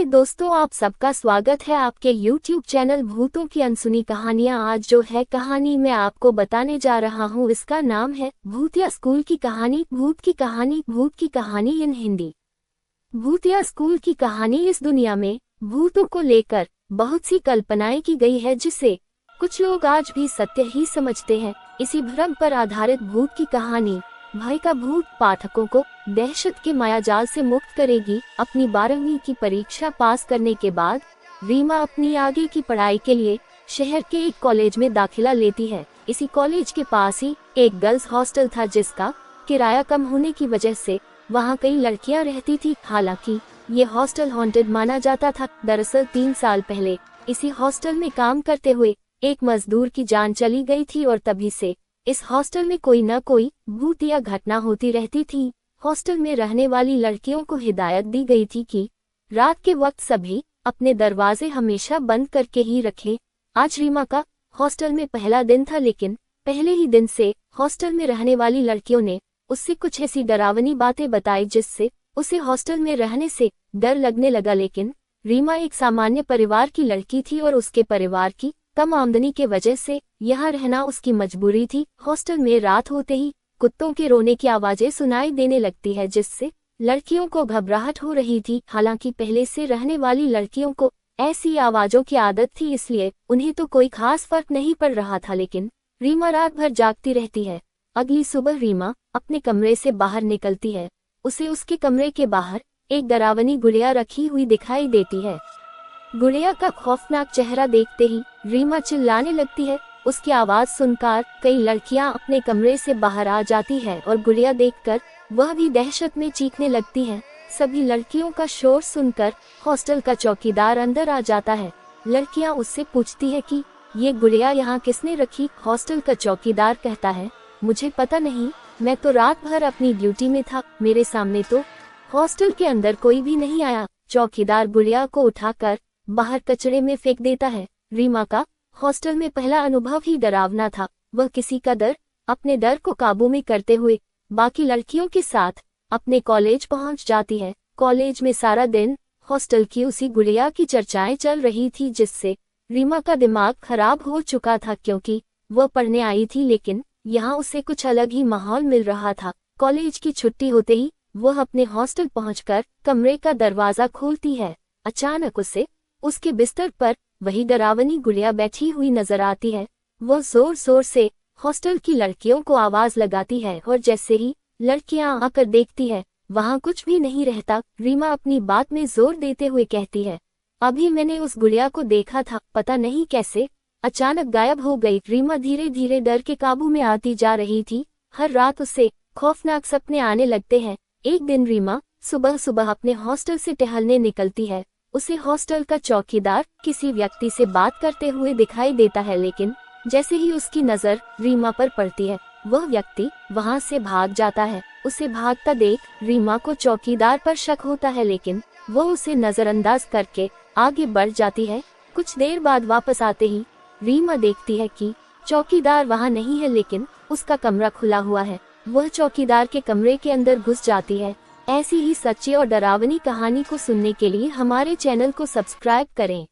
हाय दोस्तों, आप सबका स्वागत है आपके YouTube चैनल भूतों की अनसुनी कहानियां। आज जो है कहानी मैं आपको बताने जा रहा हूं, इसका नाम है भूतिया स्कूल की कहानी। भूत की कहानी इन हिंदी। भूतिया स्कूल की कहानी। इस दुनिया में भूतों को लेकर बहुत सी कल्पनाएं की गई है, जिसे कुछ लोग आज भी सत्य ही समझते हैं। इसी भ्रम पर आधारित भूत की कहानी भय का भूत पाठकों को दहशत के मायाजाल से मुक्त करेगी। अपनी 12वीं की परीक्षा पास करने के बाद रीमा अपनी आगे की पढ़ाई के लिए शहर के एक कॉलेज में दाखिला लेती है। इसी कॉलेज के पास ही एक गर्ल्स हॉस्टल था, जिसका किराया कम होने की वजह से वहां कई लड़कियां रहती थी। हालांकि ये हॉस्टल हॉन्टेड माना जाता था। दरअसल 3 साल पहले इसी हॉस्टल में काम करते हुए एक मजदूर की जान चली गई थी और तभी से इस हॉस्टल में कोई न कोई भूतिया घटना होती रहती थी। हॉस्टल में रहने वाली लड़कियों को हिदायत दी गई थी कि रात के वक्त सभी अपने दरवाजे हमेशा बंद करके ही रखें। आज रीमा का हॉस्टल में पहला दिन था, लेकिन पहले ही दिन से हॉस्टल में रहने वाली लड़कियों ने उससे कुछ ऐसी डरावनी बातें बताई जिससे उसे हॉस्टल में रहने से डर लगने लगा। लेकिन रीमा एक सामान्य परिवार की लड़की थी और उसके परिवार की कम आमदनी के वजह से यहाँ रहना उसकी मजबूरी थी। हॉस्टल में रात होते ही कुत्तों के रोने की आवाजें सुनाई देने लगती है, जिससे लड़कियों को घबराहट हो रही थी। हालांकि पहले से रहने वाली लड़कियों को ऐसी आवाजों की आदत थी, इसलिए उन्हें तो कोई खास फर्क नहीं पड़ रहा था। लेकिन रीमा रात भर जागती रहती है। अगली सुबह रीमा अपने कमरे से बाहर निकलती है। उसे उसके कमरे के बाहर एक डरावनी गुड़िया रखी हुई दिखाई देती है। गुड़िया का खौफनाक चेहरा देखते ही रीमा चिल्लाने लगती है। उसकी आवाज सुनकर कई लड़कियां अपने कमरे से बाहर आ जाती है और गुड़िया देखकर वह भी दहशत में चीखने लगती है। सभी लड़कियों का शोर सुनकर हॉस्टल का चौकीदार अंदर आ जाता है। लड़कियां उससे पूछती है कि ये गुड़िया यहाँ किसने रखी। हॉस्टल का चौकीदार कहता है, मुझे पता नहीं, मैं तो रात भर अपनी ड्यूटी में था। मेरे सामने तो हॉस्टल के अंदर कोई भी नहीं आया। चौकीदार गुड़िया को उठाकर बाहर कचरे में फेंक देता है। रीमा का हॉस्टल में पहला अनुभव ही डरावना था। वह किसी कदर अपने डर को काबू में करते हुए बाकी लड़कियों के साथ अपने कॉलेज पहुंच जाती है। कॉलेज में सारा दिन हॉस्टल की उसी गुड़िया की चर्चाएं चल रही थी, जिससे रीमा का दिमाग खराब हो चुका था, क्योंकि वह पढ़ने आई थी लेकिन यहाँ उसे कुछ अलग ही माहौल मिल रहा था। कॉलेज की छुट्टी होते ही वह अपने हॉस्टल पहुंचकर कमरे का दरवाजा खोलती है। अचानक उसे उसके बिस्तर पर वही डरावनी गुड़िया बैठी हुई नजर आती है। वह जोर जोर से हॉस्टल की लड़कियों को आवाज लगाती है और जैसे ही लड़कियां आकर देखती है वहां कुछ भी नहीं रहता। रीमा अपनी बात में जोर देते हुए कहती है, अभी मैंने उस गुड़िया को देखा था, पता नहीं कैसे अचानक गायब हो गई। रीमा धीरे धीरे डर के काबू में आती जा रही थी। हर रात उसे खौफनाक सपने आने लगते हैं। एक दिन रीमा सुबह सुबह अपने हॉस्टल से टहलने निकलती है। उसे हॉस्टल का चौकीदार किसी व्यक्ति से बात करते हुए दिखाई देता है, लेकिन जैसे ही उसकी नजर रीमा पर पड़ती है वह व्यक्ति वहां से भाग जाता है। उसे भागता देख रीमा को चौकीदार पर शक होता है, लेकिन वो उसे नजरअंदाज करके आगे बढ़ जाती है। कुछ देर बाद वापस आते ही रीमा देखती है कि चौकीदार वहां नहीं है, लेकिन उसका कमरा खुला हुआ है। वह चौकीदार के कमरे के अंदर घुस जाती है। ऐसी ही सच्ची और डरावनी कहानी को सुनने के लिए हमारे चैनल को सब्सक्राइब करें।